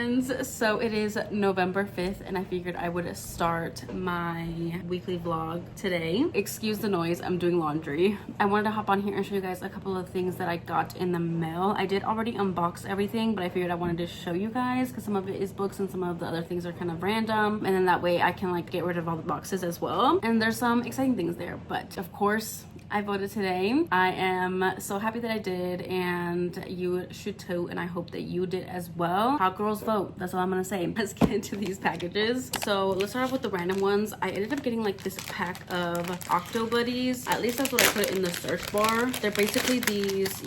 friends, so it is November 5th and I figured I would start my weekly vlog today. Excuse the noise, I'm doing laundry. I wanted to hop on here and show you guys a couple of things that I got in the mail. I did already unbox everything, but I figured I wanted to show you guys because some of it is books and some of the other things are kind of random, and then that way I can like get rid of all the boxes as well. And there's some exciting things there, but of course I voted today. I am so happy that I did, and you should too, and I hope that you did as well. Hot girls vote, that's all I'm gonna say. Let's get into these packages. So let's start off with the random ones. I ended up getting like this pack of Octo Buddies. At least that's what I put in the search bar. They're basically these,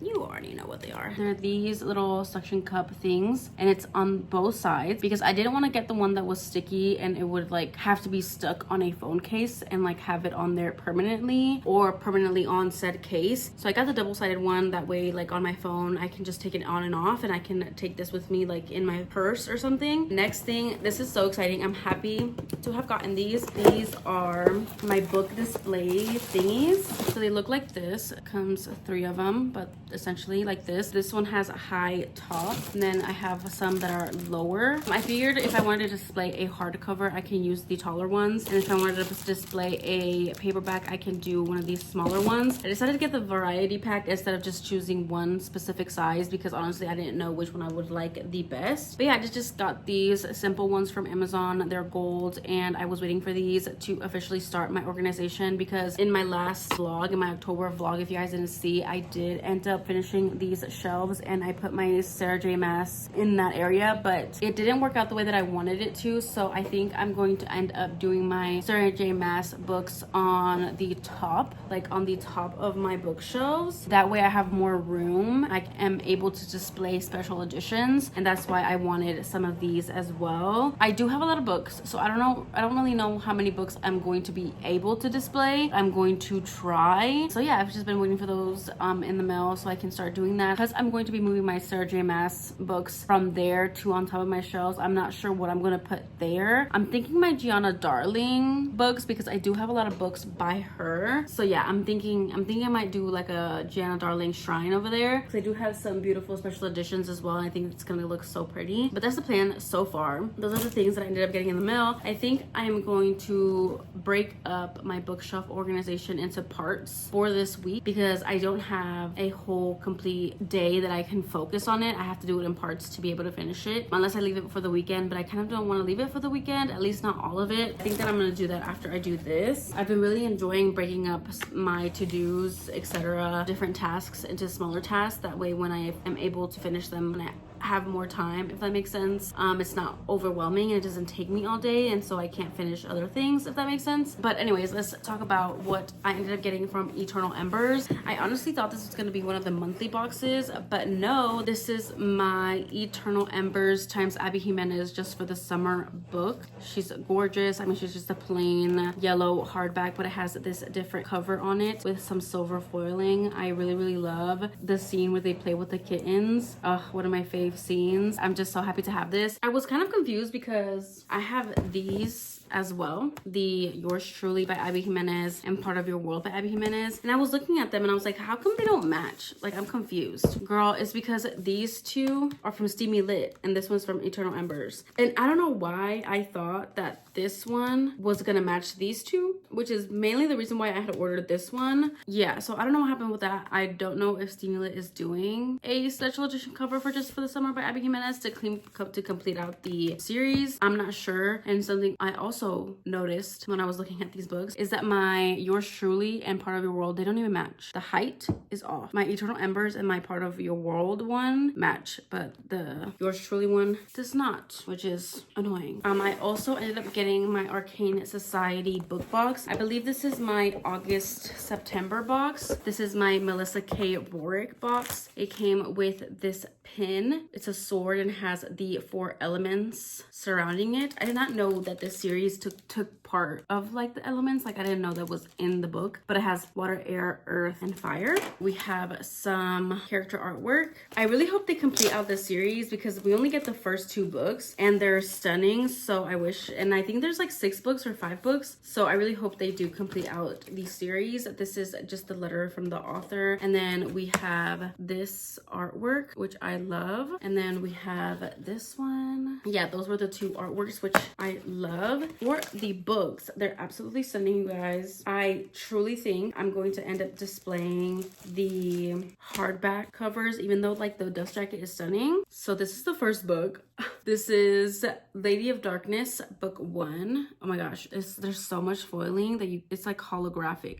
you already know what they are. They're these little suction cup things, and it's on both sides because I didn't want to get the one that was sticky and it would like have to be stuck on a phone case and like have it on there permanently or permanently on said case. So I got the double-sided one, that way like on my phone I can just take it on and off, and I can take this with me like in my purse or something. Next thing, this is so exciting. I'm happy to have gotten these. These are my book display thingies. So they look like this. It comes 3 of them, but essentially like this. This one has a high top, and then I have some that are lower. I figured if I wanted to display a hardcover, I can use the taller ones, and if I wanted to display a paperback, I can do one of these smaller ones. I decided to get the variety pack instead of just choosing one specific size because honestly I didn't know which one I would like the best. But yeah, I just got these simple ones from Amazon. They're gold, and I was waiting for these to officially start my organization because in my last vlog, in my October vlog, if you guys didn't see, I did end up finishing these shelves and I put my Sarah J Maas in that area, but it didn't work out the way that I wanted it to. So I think I'm going to end up doing my Sarah J Maas books on the top, like on the top of my bookshelves. That way I have more room. I am able to display special editions, and that's why I wanted some of these as well. I do have a lot of books, so I don't really know how many books I'm going to be able to display. I'm going to try. So yeah, I've just been waiting for those in the mail so I can start doing that because I'm going to be moving my Sarah J Maas books from there to on top of my shelves. I'm not sure what I'm going to put there. I'm thinking my Gianna Darling books because I do have a lot of books by her. So yeah, I'm thinking I might do like a Gianna Darling shrine over there because I do have some beautiful special editions as well, and I think it's gonna look so pretty. But that's the plan so far. Those are the things that I ended up getting in the mail. I think I'm going to break up my bookshelf organization into parts for this week because I don't have a whole complete day that I can focus on it. I have to do it in parts to be able to finish it, unless I leave it for the weekend, but I kind of don't want to leave it for the weekend, at least not all of it. I think that I'm going to do that after I do this. I've been really enjoying breaking up my to-dos, etc., different tasks into smaller tasks. That way when I am able to finish them when I have more time, if that makes sense, it's not overwhelming and it doesn't take me all day, and so I can't finish other things, if that makes sense. But anyways, let's talk about what I ended up getting from Eternal Embers. I honestly thought this was going to be one of the monthly boxes, but no, this is my Eternal Embers times Abby Jimenez just for the summer book. She's gorgeous. I mean, she's just a plain yellow hardback, but it has this different cover on it with some silver foiling. I really love the scene where they play with the kittens. One of my fave scenes. I'm just so happy to have this. I was kind of confused because I have these as well, the Yours Truly by Abby Jimenez and Part of Your World by Abby Jimenez, and I was looking at them and I was like, how come they don't match? Like, I'm confused. Girl, it's because these two are from Steamy Lit and this one's from Eternal Embers, and I don't know why I thought that this one was gonna match these two, which is mainly the reason why I had ordered this one. Yeah, so I don't know what happened with that. I don't know if Steamy Lit is doing a special edition cover for Just for the Summer by Abby Jimenez to complete out the series. I'm not sure. And something I also noticed when I was looking at these books is that my Yours Truly and Part of Your World, they don't even match. The height is off. My Eternal Embers and my Part of Your World one match, but the Yours Truly one does not, which is annoying. I also ended up getting my Arcane Society book box. I believe this is my August-September box. This is my Melissa K. Rorick box. It came with this pin. It's a sword and has the 4 elements surrounding it. I did not know that this series took part of like the elements. Like I didn't know that was in the book, but it has water, air, earth, and fire. We have some character artwork. I really hope they complete out this series because we only get the first 2 books and they're stunning. So I wish, and I think there's like 6 books or 5 books. So I really hope they do complete out the series. This is just the letter from the author. And then we have this artwork, which I love. And then we have this one. Yeah, those were the 2 artworks, which I love. For the books, they're absolutely stunning, you guys. I truly think I'm going to end up displaying the hardback covers, even though like the dust jacket is stunning. So this is the first book. This is Lady of Darkness, book 1. Oh my gosh, there's so much foiling that it's like holographic.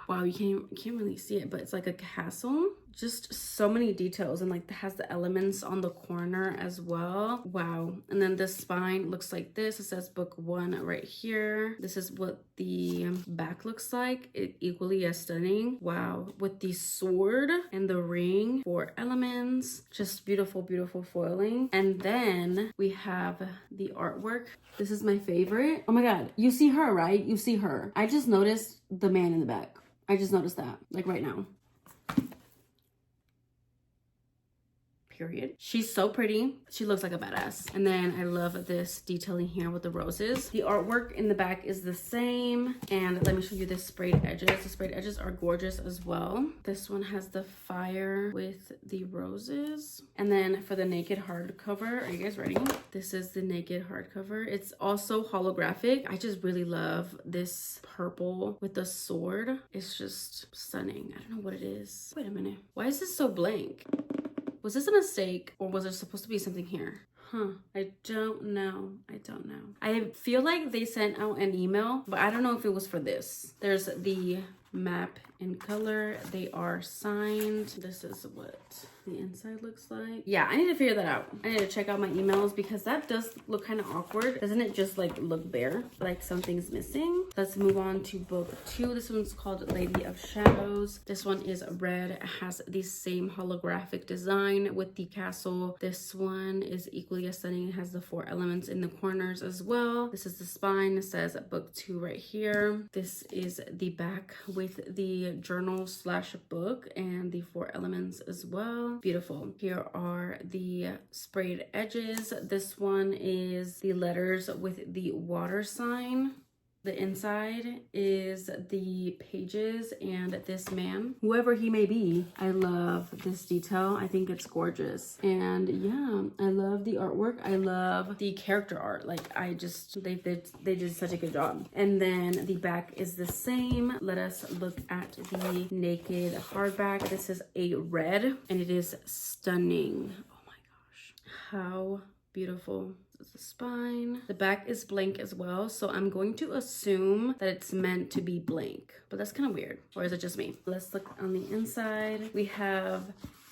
Wow, you can't really see it, but it's like a castle. Just so many details, and like it has the elements on the corner as well. Wow. And then the spine looks like this. It says book 1 right here. This is what the back looks like. Equally as stunning. Wow. With the sword and the ring, 4 elements. Just beautiful, beautiful foiling. And then we have the artwork. This is my favorite. Oh my god, you see her, right? You see her. I just noticed the man in the back. I just noticed that, like right now. Period. She's so pretty. She looks like a badass. And then I love this detailing here with the roses. The artwork in the back is the same. And let me show you the sprayed edges. The sprayed edges are gorgeous as well. This one has the fire with the roses. And then for the naked hardcover, are you guys ready? This is the naked hardcover. It's also holographic. I just really love this purple with the sword. It's just stunning. I don't know what it is. Wait a minute. Why is this so blank? Was this a mistake or was there supposed to be something here? I don't know. I feel like they sent out an email, but I don't know if it was for this. There's the map in color. They are signed. This is what the inside looks like. Yeah, I need to figure that out. I need to check out my emails because that does look kind of awkward. Doesn't it just like look bare? Like something's missing. Let's move on to book 2. This one's called Lady of Shadows. This one is red. It has the same holographic design with the castle. This one is equally as stunning. It has the 4 elements in the corners as well. This is the spine. It says book 2 right here. This is the back with the journal / book and the 4 elements as well. Beautiful. Here are the sprayed edges. This one is the letters with the water sign. The inside is the pages and this man, whoever he may be. I love this detail. I think it's gorgeous. And yeah, I love the artwork. I love the character art. Like they did such a good job. And then the back is the same. Let us look at the naked hardback. This is a red and it is stunning. Oh my gosh. How beautiful. This is the spine. The back is blank as well, so I'm going to assume that it's meant to be blank, but that's kind of weird. Or is it just me? Let's look on the inside. We have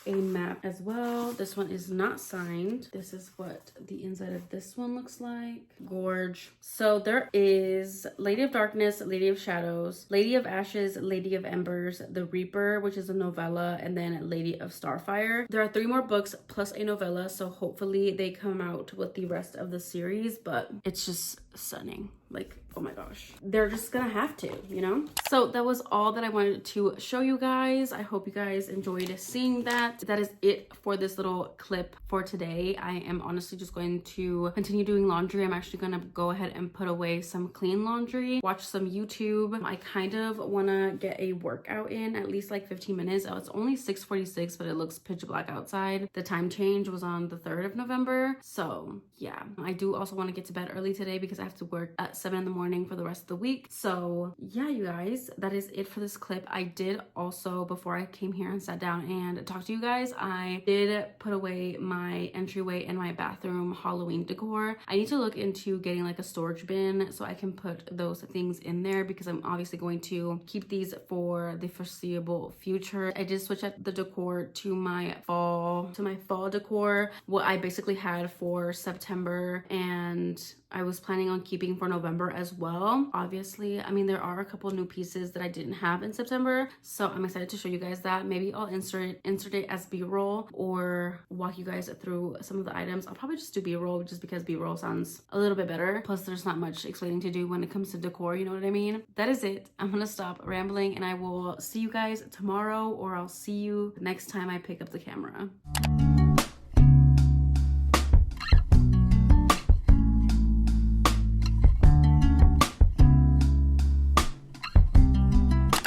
a map as well. This one is not signed. This is what the inside of this one looks like. Gorge. So there is Lady of Darkness, Lady of Shadows, Lady of Ashes, Lady of Embers, The Reaper, which is a novella, and then Lady of Starfire. There are 3 more books plus a novella, so hopefully they come out with the rest of the series, but it's just stunning. Like, oh my gosh, they're just gonna have to, you know? So that was all that I wanted to show you guys. I hope you guys enjoyed seeing that. That is it for this little clip for today. I am honestly just going to continue doing laundry. I'm actually gonna go ahead and put away some clean laundry, watch some YouTube. I kind of wanna get a workout in, at least like 15 minutes. Oh, it's only 6:46, but it looks pitch black outside. The time change was on the 3rd of November. So yeah, I do also wanna get to bed early today because I have to work at 7 in the morning for the rest of the week. So yeah, you guys, that is it for this clip. I did also, before I came here and sat down and talked to you guys, I did put away my entryway and my bathroom Halloween decor. I need to look into getting like a storage bin so I can put those things in there because I'm obviously going to keep these for the foreseeable future. I did switch up the decor to my fall decor, what I basically had for September and I was planning on keeping for November as well. Obviously, I mean, there are a couple new pieces that I didn't have in September, so I'm excited to show you guys that. Maybe I'll insert it as b-roll or walk you guys through some of the items. I'll probably just do b-roll just because b-roll sounds a little bit better. Plus, there's not much explaining to do when it comes to decor, you know what I mean? That is it. I'm gonna stop rambling and I will see you guys tomorrow, or I'll see you next time I pick up the camera.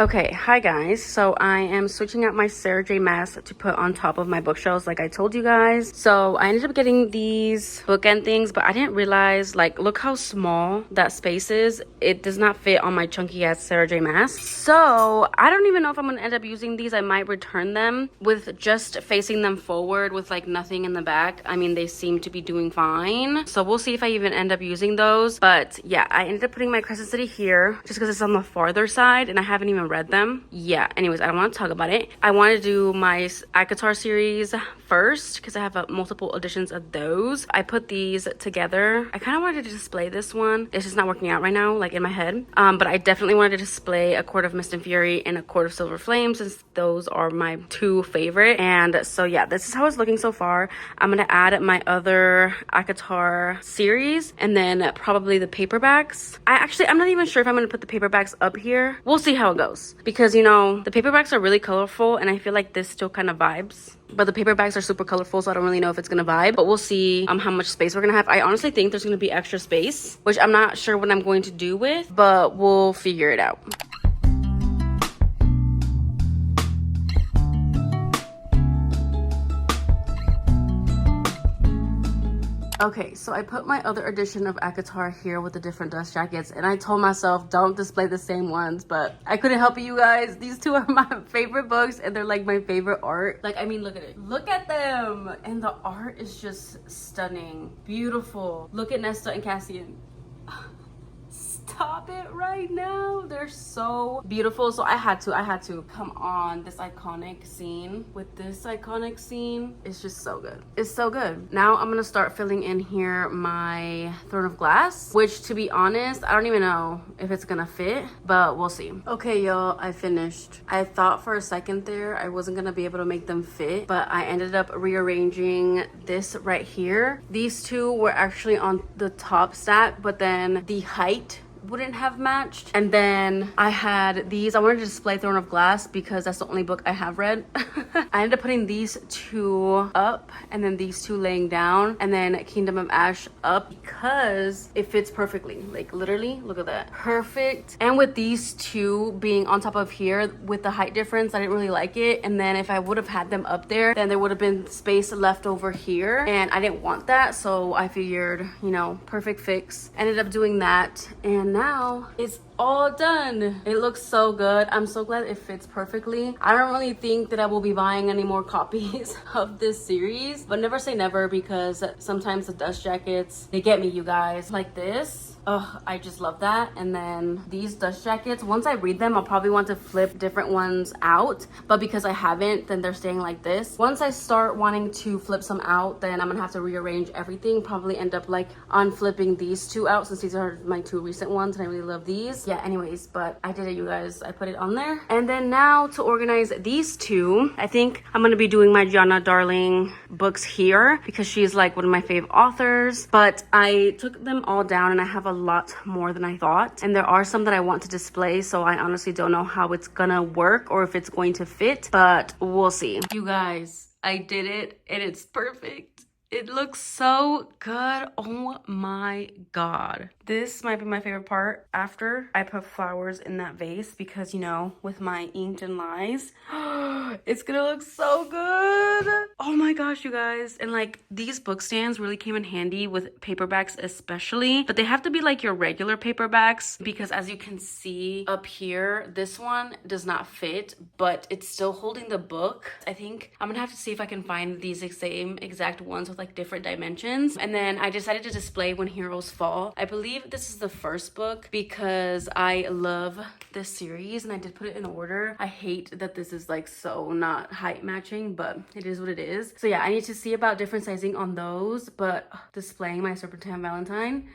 Okay, hi guys. So I am switching out my Sarah J mask to put on top of my bookshelves like I told you guys. So I ended up getting these bookend things, but I didn't realize, like, look how small that space is. It does not fit on my chunky ass Sarah J mask. So I don't even know if I'm gonna end up using these. I might return them with just facing them forward with like nothing in the back. I mean, they seem to be doing fine. So we'll see if I even end up using those. But yeah, I ended up putting my Crescent City here just because it's on the farther side and I haven't even read them. Yeah, anyways, I don't want to talk about it. I want to do my ACOTAR series first because I have multiple editions of those. I put these together. I kind of wanted to display this one. It's just not working out right now, like in my head. But I definitely wanted to display A Court of Mist and Fury and A Court of Silver Flame, since those are my two favorite. And so yeah, this is how it's looking so far. I'm gonna add my other ACOTAR series and then probably the paperbacks. I'm not even sure if I'm gonna put the paperbacks up here. We'll see how it goes, because you know, the paperbacks are really colorful and I feel like this still kind of vibes, but the paperbacks are super colorful, so I don't really know if it's gonna vibe, but we'll see how much space we're gonna have. I honestly think there's gonna be extra space, which I'm not sure what I'm going to do with, but we'll figure it out. Okay, so I put my other edition of ACOTAR here with the different dust jackets, and I told myself don't display the same ones, but I couldn't help it, you guys. These two are my favorite books and they're like my favorite art. Like, I mean, look at it. Look at them. And the art is just stunning. Beautiful. Look at Nesta and Cassian. Stop it right now. They're so beautiful. So I had to come on this iconic scene with this iconic scene. It's just so good. It's so good. Now I'm gonna start filling in here my Throne of Glass, which, to be honest, I don't even know if it's gonna fit, but we'll see. Okay, y'all, I finished. I thought for a second there I wasn't gonna be able to make them fit, but I ended up rearranging this right here. These two were actually on the top stack, but then the height wouldn't have matched. And then I had these. I wanted to display Throne of Glass because that's the only book I have read. I ended up putting these two up and then these two laying down, and then Kingdom of Ash up because it fits perfectly. Like, literally, look at that. Perfect. And with these two being on top of here with the height difference, I didn't really like it. And then if I would have had them up there, then there would have been space left over here, and I didn't want that. So I figured, you know, perfect fix. Ended up doing that, and now it's all done. It looks so good. I'm so glad it fits perfectly. I don't really think that I will be buying any more copies of this series, but never say never, because sometimes the dust jackets, they get me, you guys. Like this. Oh, I just love that. And then these dust jackets, once I read them, I'll probably want to flip different ones out, but because I haven't, then they're staying like this. Once I start wanting to flip some out, then I'm gonna have to rearrange everything. Probably end up like unflipping these two out, since these are my two recent ones and I really love these. Yeah, anyways, but I did it, you guys. I put it on there. And then now to organize these two, I think I'm gonna be doing my Gianna Darling books here because she's like one of my favorite authors, but I took them all down and I have a lot more than I thought, and there are some that I want to display, so I honestly don't know how it's gonna work or if it's going to fit, but we'll see. You guys, I did it and it's perfect. It looks so good. Oh my god. This might be my favorite part after I put flowers in that vase, because, you know, with my inked and lies, it's gonna look so good. Oh my gosh, you guys. And like, these book stands really came in handy with paperbacks especially, but they have to be like your regular paperbacks, because as you can see up here, this one does not fit, but it's still holding the book. I think I'm gonna have to see if I can find these same exact ones with like different dimensions. And then I decided to display When Heroes Fall. I believe this is the first book because I love this series and I did put it in order. I hate that this is like so not height matching, but it is what it is. So yeah, I need to see about different sizing on those, but displaying my Serpentine Valentine,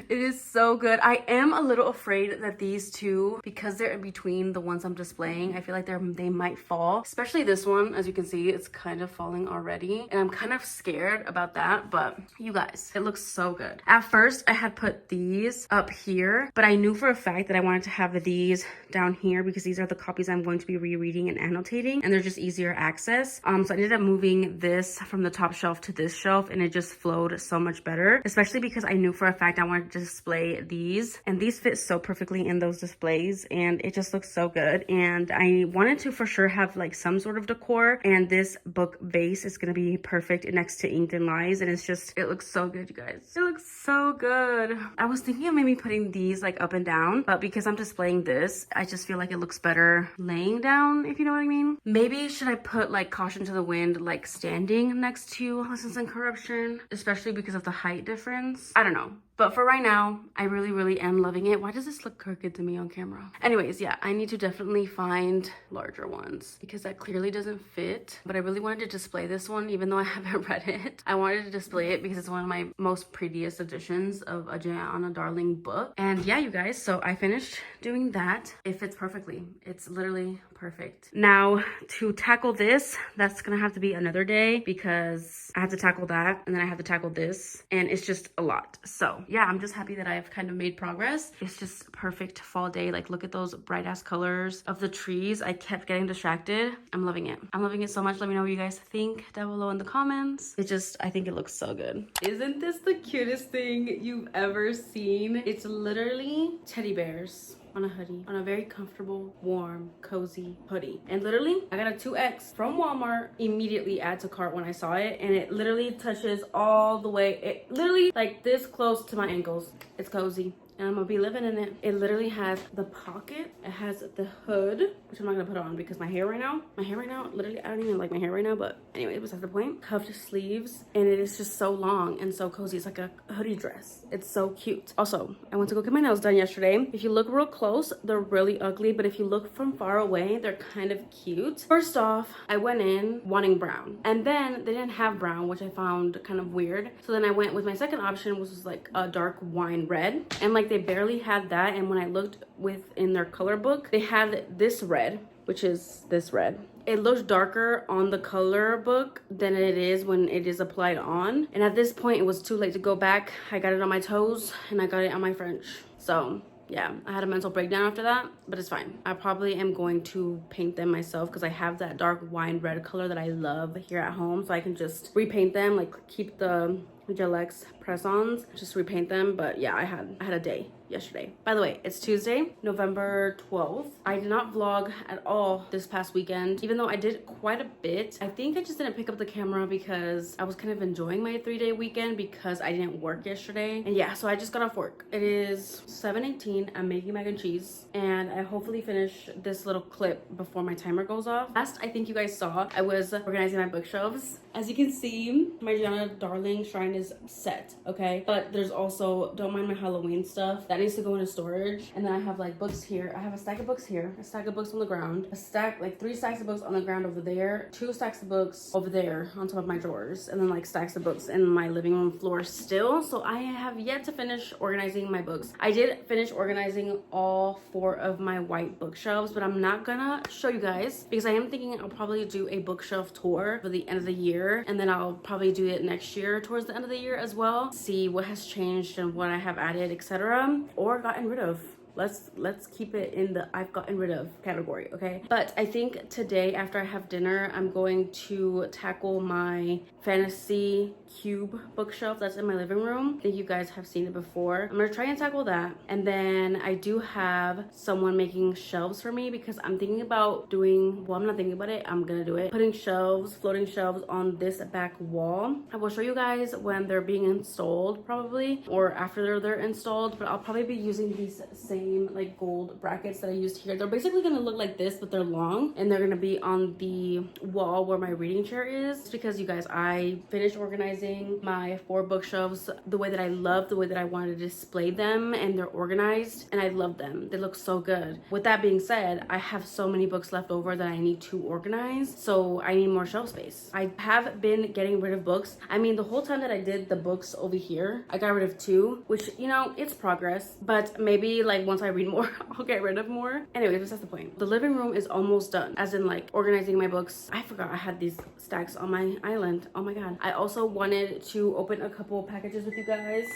It is so good. I am a little afraid that these two, because they're in between the ones I'm displaying, I feel like they might fall. Especially this one, as you can see, it's kind of falling already. And I'm kind of scared about that, but you guys, it looks so good. At first, I had put these up here, but I knew for a fact that I wanted to have these down here because these are the copies I'm going to be rereading and annotating, and they're just easier access. So I ended up moving this from the top shelf to this shelf, and it just flowed so much better, especially because I knew for a fact I wanted to display these, and these fit so perfectly in those displays, and it just looks so good. And I wanted to for sure have like some sort of decor, and this book base is going to be perfect next to Inked and Lies, and it looks so good, you guys. It looks so good. I was thinking of maybe putting these like up and down, but because I'm displaying this, I just feel like it looks better laying down, if you know what I mean. Maybe should I put like Caution to the Wind like standing next to Lessons in Corruption, especially because of the height difference? I don't know. But for right now, I really am loving it. Why does this look crooked to me on camera? Anyways, yeah, I need to definitely find larger ones because that clearly doesn't fit. But I really wanted to display this one, even though I haven't read it. I wanted to display it because it's one of my most prettiest editions of a Jana Darling book. And yeah, you guys, so I finished doing that. It fits perfectly. It's literally perfect. Now, to tackle this, that's gonna have to be another day because I have to tackle that and then I have to tackle this, and it's just a lot. So yeah, I'm just happy that I've kind of made progress. It's just perfect fall day. Like, look at those bright ass colors of the trees. I kept getting distracted. I'm loving it. I'm loving it so much. Let me know what you guys think down below in the comments. I think it looks so good. Isn't this the cutest thing you've ever seen? It's literally teddy bears on a hoodie, on a very comfortable, warm, cozy hoodie. And literally, I got a 2X from Walmart, immediately add to cart when I saw it, and it literally touches all the way, it literally like this close to my ankles. It's cozy. And I'm gonna be living in it. It literally has the pocket, it has the hood, which I'm not gonna put on because my hair right now, literally, I don't even like my hair right now, but anyway, besides the point. Cuffed sleeves, and it is just so long and so cozy. It's like a hoodie dress. It's so cute. Also, I went to go get my nails done yesterday. If you look real close, they're really ugly, but if you look from far away, they're kind of cute. First off, I went in wanting brown, and then they didn't have brown, which I found kind of weird. So then I went with my second option, which was like a dark wine red, and like they barely had that. And when I looked within their color book, they had this red, which is this red. It looks darker on the color book than it is when it is applied on. And at this point, it was too late to go back. I got it on my toes and I got it on my French. So yeah, I had a mental breakdown after that, but it's fine. I probably am going to paint them myself because I have that dark wine red color that I love here at home. So I can just repaint them, like keep the Gel X press-ons, just repaint them. But yeah, I had a day yesterday. By the way, it's Tuesday, November 12th. I did not vlog at all this past weekend, even though I did quite a bit. I think I just didn't pick up the camera because I was kind of enjoying my 3-day weekend because I didn't work yesterday. And yeah, so I just got off work. It is 7:18. I'm making mac and cheese, and I hopefully finish this little clip before my timer goes off. Last, I think you guys saw, I was organizing my bookshelves. As you can see, my Jana Darling shrine is set, okay? But there's also, don't mind my Halloween stuff, that needs to go into storage. And then I have like books here. I have a stack of books here, a stack of books on the ground, a stack, like 3 stacks of books on the ground over there, 2 stacks of books over there on top of my drawers, and then like stacks of books in my living room floor still. So I have yet to finish organizing my books. I did finish organizing all 4 of my white bookshelves, but I'm not gonna show you guys because I am thinking I'll probably do a bookshelf tour for the end of the year, and then I'll probably do it next year towards the end of the year as well, see what has changed and what I have added, etc., or gotten rid of. Let's keep it in the I've gotten rid of category, okay? But I think today after I have dinner, I'm going to tackle my fantasy cube bookshelf that's in my living room. I think you guys have seen it before. I'm gonna try and tackle that. And then I do have someone making shelves for me because I'm thinking about doing, well, I'm not thinking about it, I'm gonna do it. Putting shelves, floating shelves on this back wall. I will show you guys when they're being installed probably, or after they're installed, but I'll probably be using these same same like gold brackets that I used here. They're basically gonna look like this, but they're long, and they're gonna be on the wall where my reading chair is. Because you guys, I finished organizing my 4 bookshelves the way that I love, the way that I wanted to display them, and they're organized, and I love them. They look so good. With that being said, I have so many books left over that I need to organize, so I need more shelf space. I have been getting rid of books. I mean, the whole time that I did the books over here, I got rid of 2, which, you know, it's progress, but maybe like once I read more, I'll get rid of more. Anyways, that's the point. The living room is almost done, as in like organizing my books. I forgot I had these stacks on my island. Oh my god. I also wanted to open a couple packages with you guys.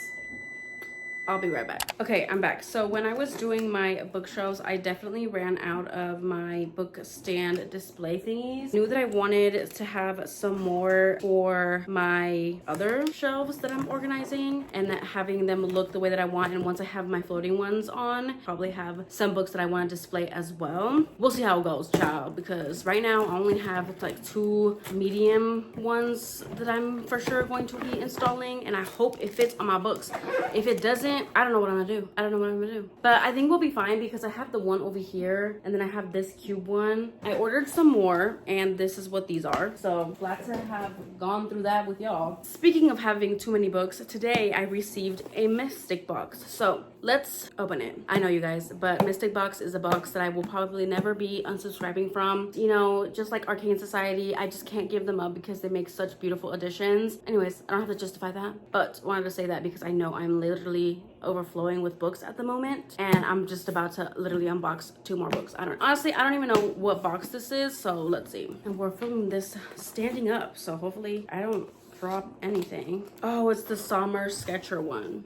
I'll be right back. Okay, I'm back. So when I was doing my bookshelves, I definitely ran out of my book stand display thingies. Knew that I wanted to have some more for my other shelves that I'm organizing, and that having them look the way that I want. And once I have my floating ones on, probably have some books that I want to display as well. We'll see how it goes, child, because right now I only have like 2 medium ones that I'm for sure going to be installing, and I hope it fits on my books. If it doesn't, I don't know what I'm gonna do. I don't know what I'm gonna do. But I think we'll be fine because I have the one over here, and then I have this cube one. I ordered some more, and this is what these are. So glad to have gone through that with y'all. Speaking of having too many books, today I received a Mystic box. So let's open it. I know you guys, but Mystic box is a box that I will probably never be unsubscribing from. You know, just like Arcane Society, I just can't give them up because they make such beautiful additions. Anyways, I don't have to justify that, but wanted to say that because I know I'm literally overflowing with books at the moment, and I'm just about to literally unbox 2 more books. Honestly, I don't even know what box this is, so let's see. And we're filming this standing up, so hopefully I don't drop anything. Oh, it's the Summer Sketcher one.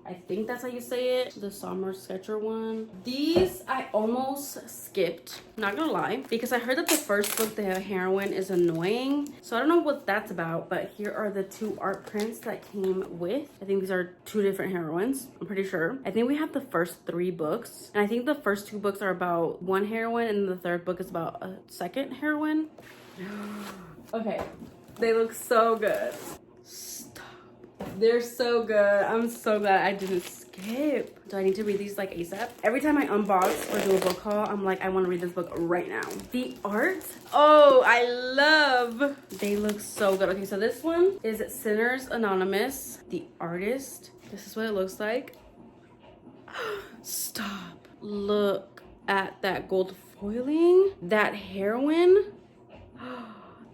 I think that's how you say it, the Summer Sketcher one. These I almost skipped, not gonna lie, because I heard that the first book, the heroine, is annoying. So I don't know what that's about, but here are the 2 art prints that came with. I think these are 2 different heroines, I'm pretty sure. I think we have the first 3 books, and I think the first 2 books are about one heroine, and the 3rd book is about a second heroine. Okay, they look so good. They're so good. I'm so glad I didn't skip. Do I need to read these like ASAP? Every time I unbox or do a book haul, I'm like, I want to read this book right now. The art, oh, I love. They look so good. Okay, so this one is Sinners Anonymous. The artist, this is what it looks like. Stop. Look at that gold foiling. That heroine.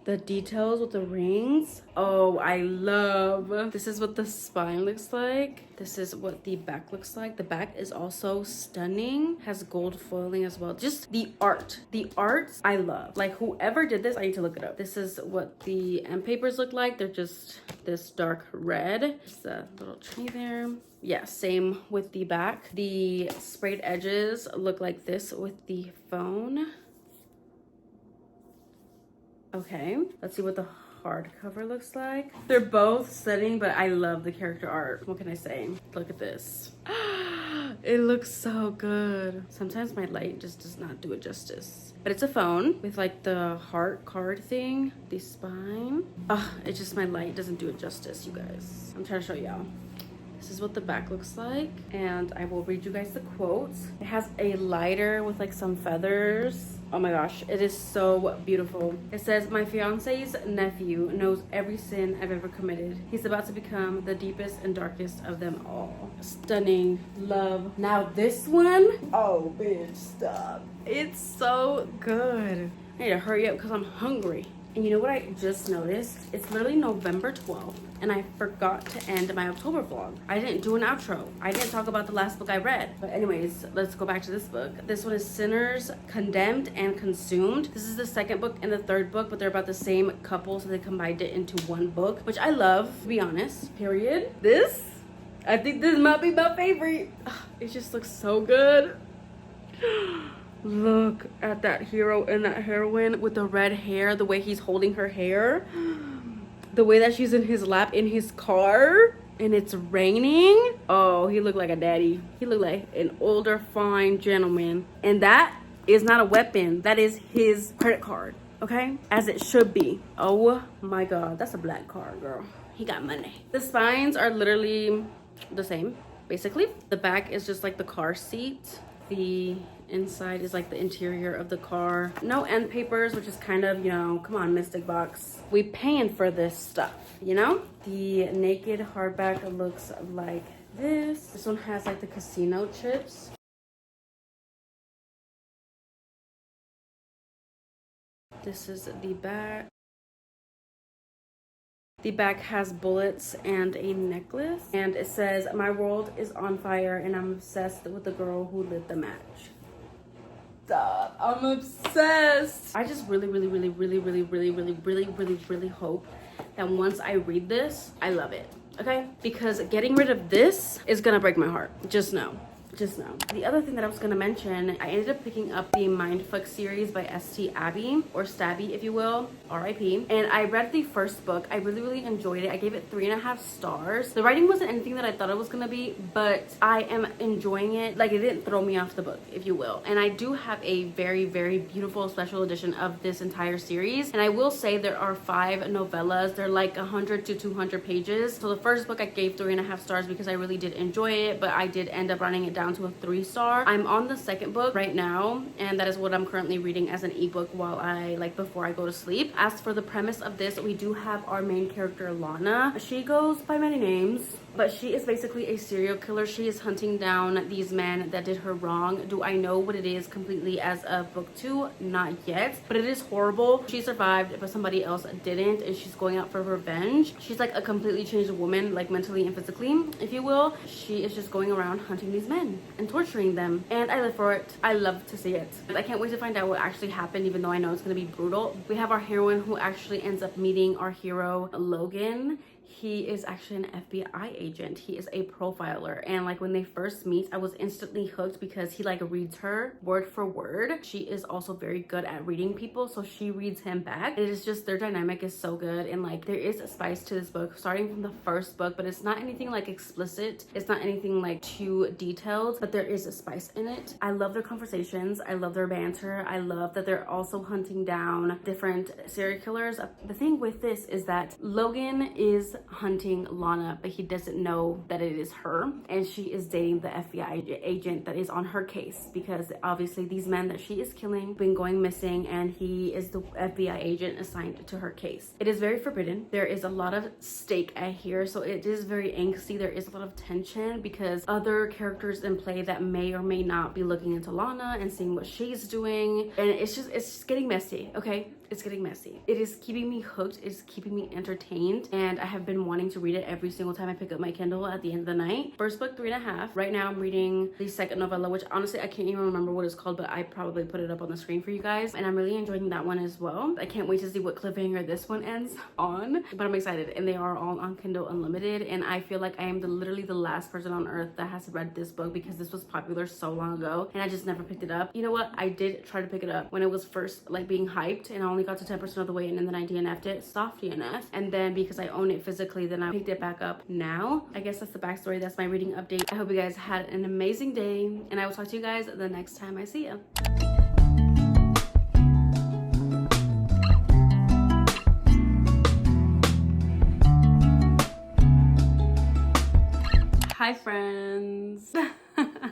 The details with the rings. Oh, I love. This is what the spine looks like. This is what the back looks like. The back is also stunning. Has gold foiling as well. Just the art. The art, I love. Like, whoever did this, I need to look it up. This is what the end papers look like. They're just this dark red. Just a little tree there. Yeah, same with the back. The sprayed edges look like this with the phone. Okay, let's see what the hardcover looks like. They're both stunning, but I love the character art. What can I say? Look at this. It looks so good. Sometimes my light just does not do it justice. But it's a phone with like the heart card thing, the spine. It's just my light doesn't do it justice, you guys. I'm trying to show y'all. This is what the back looks like, and I will read you guys the quotes. It has a lighter with like some feathers. Oh my gosh, it is so beautiful. It says, my fiance's nephew knows every sin I've ever committed. He's about to become the deepest and darkest of them all. Stunning. Love. Now this one, oh bitch, stop. It's so good. I need to hurry up because I'm hungry. And you know what I just noticed? It's literally November 12th, and I forgot to end my October vlog. I didn't do an outro. I didn't talk about the last book I read. But anyways, let's go back to this book. This one is Sinners, Condemned and Consumed. This is the 2nd book and the 3rd book, but they're about the same couple, so they combined it into one book, which I love, to be honest, period. This, I think this might be my favorite. It just looks so good. Look at that hero and that heroine with the red hair, the way he's holding her hair, the way that she's in his lap in his car, and it's raining. Oh, he looked like a daddy. He looked like an older, fine gentleman. And that is not a weapon. That is his credit card, okay? As it should be. Oh my God, that's a black car, girl. He got money. The spines are literally the same, basically. The back is just like the car seat. The inside is like the interior of the car. No end papers, which is kind of, you know, come on, Mystic Box. We paying for this stuff, you know? The naked hardback looks like this. This one has like the casino chips. This is the back. The back has bullets and a necklace. And it says, "My world is on fire and I'm obsessed with the girl who lit the match." Stop. I'm obsessed. I just really hope that once I read this, I love it. Okay? Because getting rid of this is gonna break my heart. Just know. The other thing that I was gonna mention, I ended up picking up the Mindfuck series by St. Abby, or Stabby if you will, R.I.P. And I read the first book. I really enjoyed it. I gave it 3.5 stars. The writing wasn't anything that I thought it was gonna be, but I am enjoying it. Like, it didn't throw me off the book, if you will. And I do have a very beautiful special edition of this entire series. And I will say there are 5 novellas. They're like 100 to 200 pages. So the first book I gave 3.5 stars because I really did enjoy it, but I did end up running it down to a 3-star. I'm on the second book right now, and that is what I'm currently reading as an ebook while before I go to sleep. As for the premise of this, we do have our main character Lana. She goes by many names, but she is basically a serial killer. She is hunting down these men that did her wrong. Do I know what it is completely as of book 2? Not yet, but it is horrible. She survived, but somebody else didn't, and she's going out for revenge. She's like a completely changed woman, like mentally and physically, if you will. She is just going around hunting these men and torturing them, and I live for it. I love to see it. I can't wait to find out what actually happened, even though I know it's gonna be brutal. We have our heroine who actually ends up meeting our hero Logan. He is actually an FBI agent. He is a profiler, and like when they first meet, I was instantly hooked because he like reads her word for word. She is also very good at reading people, so she reads him back. It is just, their dynamic is so good, and like there is a spice to this book starting from the first book, but it's not anything like explicit. It's not anything like too detailed, but there is a spice in it. I love their conversations. I love their banter. I love that they're also hunting down different serial killers. The thing with this is that Logan is hunting Lana, but he doesn't know that it is her, and she is dating the FBI agent that is on her case, because obviously these men that she is killing been going missing, and he is the FBI agent assigned to her case. It is very forbidden. There is a lot of stake at here, so it is very angsty. There is a lot of tension because other characters in play that may or may not be looking into Lana and seeing what she's doing, and it's just getting messy. Okay, it's getting messy. It is keeping me hooked. It's keeping me entertained, and I have been wanting to read it every single time I pick up my Kindle at the end of the night. First book 3.5. Right now I'm reading the second novella, which honestly I can't even remember what it's called, but I probably put it up on the screen for you guys, and I'm really enjoying that one as well. I can't wait to see what cliffhanger this one ends on, but I'm excited, and they are all on Kindle Unlimited, and I feel like I am literally the last person on earth that has read this book because this was popular so long ago, and I just never picked it up. You know what? I did try to pick it up when it was first like being hyped, and I only got to 10% of the way in, and then I DNF'd it, soft DNF, and then because I own it physically, then I picked it back up now. I guess that's the backstory. That's my reading update. I hope you guys had an amazing day, and I will talk to you guys the next time I see you. Hi friends.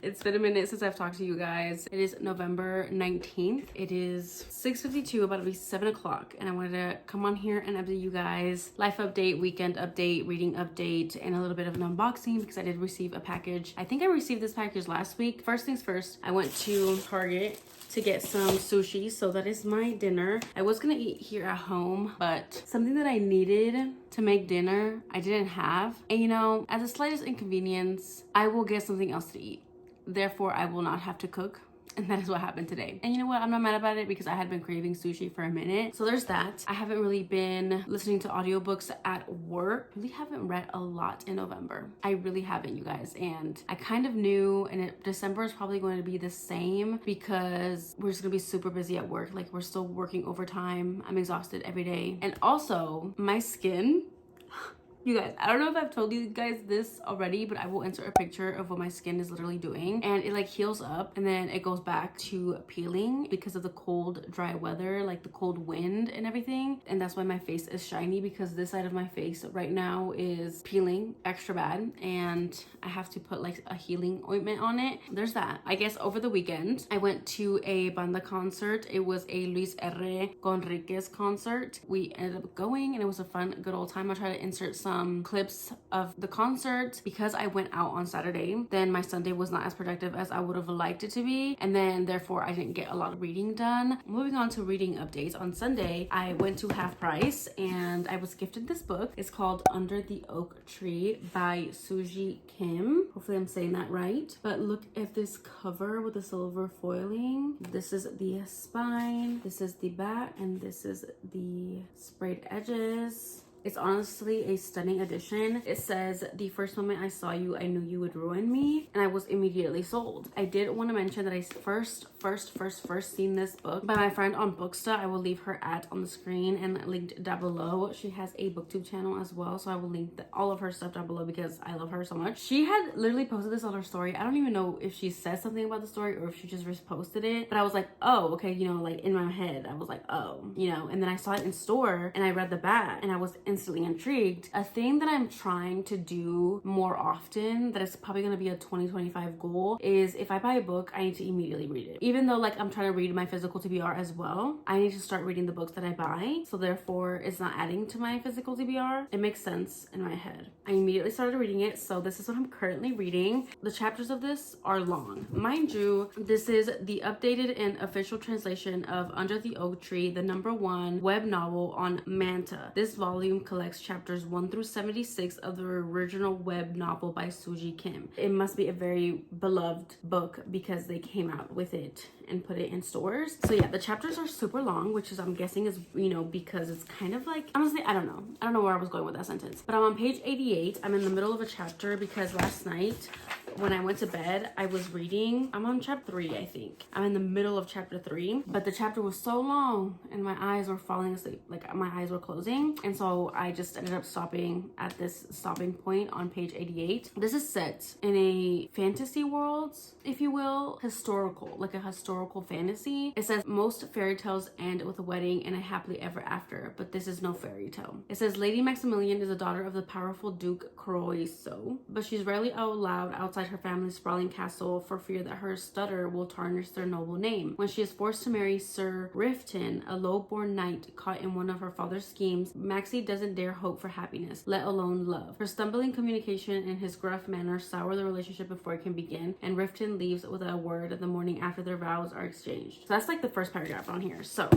It's been a minute since I've talked to you guys. It is November 19th. It is 6:52, about to be 7 o'clock, and I wanted to come on here and update you guys. Life update, weekend update, reading update, and a little bit of an unboxing because I did receive a package. I think I received this package last week. First things first, I went to Target to get some sushi, so that is my dinner. I was gonna eat here at home, but something that I needed to make dinner I didn't have, and you know, at the slightest inconvenience I will get something else to eat. Therefore I will not have to cook, and that is what happened today. And you know what, I'm not mad about it because I had been craving sushi for a minute. So there's that. I haven't really been listening to audiobooks at work. Really haven't read a lot in November. I really haven't, you guys. And I kind of knew, and December is probably going to be the same because we're just gonna be super busy at work. Like, we're still working overtime. I'm exhausted every day. And also my skin You guys, I don't know if I've told you guys this already, but I will insert a picture of what my skin is literally doing. And it like heals up and then it goes back to peeling because of the cold, dry weather, like the cold wind and everything. And that's why my face is shiny, because this side of my face right now is peeling extra bad. And I have to put like a healing ointment on it. There's that. I guess over the weekend, I went to a banda concert. It was a Luis R. Conriquez concert. We ended up going and it was a fun, good old time. I'll try to insert some clips of the concert. Because I went out on Saturday, then my Sunday was not as productive as I would have liked it to be, and then therefore I didn't get a lot of reading done. Moving on to reading updates. On Sunday I went to Half Price and I was gifted this book. It's called Under the Oak Tree by Suji Kim. Hopefully I'm saying that right, but look at this cover with the silver foiling. This is the spine, this is the back, and this is the sprayed edges. It's honestly a stunning edition. It says, "The first moment I saw you, I knew you would ruin me," and I was immediately sold. I did want to mention that I first seen this book by my friend on Booksta. I will leave her on the screen and linked down below. She has a booktube channel as well, so I will link all of her stuff down below because I love her so much. She had literally posted this on her story. I don't even know if she said something about the story or if she just reposted it, but I was like, oh, okay, you know, like in my head, I was like, oh, you know, and then I saw it in store and I read the back and I was instantly intrigued. A thing that I'm trying to do more often, that is probably going to be a 2025 goal, is if I buy a book, I need to immediately read it. Even though like I'm trying to read my physical TBR as well, I need to start reading the books that I buy, so therefore it's not adding to my physical TBR. It makes sense in my head. I immediately started reading it, so this is what I'm currently reading. The chapters of this are long. Mind you, this is the updated and official translation of Under the Oak Tree, the #1 web novel on Manta. This volume collects chapters 1 through 76 of the original web novel by Suji Kim. It must be a very beloved book because they came out with it and put it in stores. So yeah, the chapters are super long, which is, I'm guessing is, you know, because it's kind of like, honestly, I don't know where I was going with that sentence, but I'm on page 88. I'm in the middle of a chapter because last night when I went to bed, I was reading. I'm on chapter 3, I think. I'm in the middle of chapter 3, but the chapter was so long and my eyes were falling asleep. Like my eyes were closing. And so I just ended up stopping at this stopping point on page 88. This is set in a fantasy world, if you will, like a historical fantasy. It says most fairy tales end with a wedding and a happily ever after, but this is no fairy tale. It says Lady Maximilian is a daughter of the powerful Duke Croiso, but she's rarely allowed outside her family's sprawling castle for fear that her stutter will tarnish their noble name. When she is forced to marry Sir Rifton, a low-born knight caught in one of her father's schemes, Maxie doesn't dare hope for happiness, let alone love. Her stumbling communication and his gruff manner sour the relationship before it can begin, and Rifton leaves without a word the morning after their vows are exchanged. So that's like the first paragraph on here. So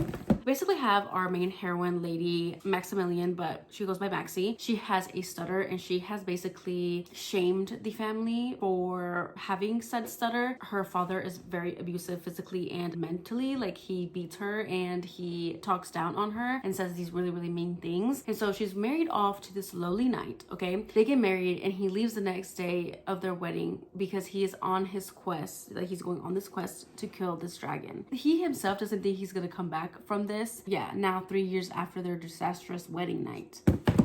basically have our main heroine, Lady Maximilian, but she goes by Maxie. She has a stutter and she has basically shamed the family for having said stutter. Her father is very abusive physically and mentally. Like he beats her and he talks down on her and says these really, really mean things. And so she's married off to this lowly knight, okay? They get married and he leaves the next day of their wedding because he is on his quest, like he's going on this quest to kill this dragon. He himself doesn't think he's gonna come back from this. Yeah, now 3 years after their disastrous wedding night.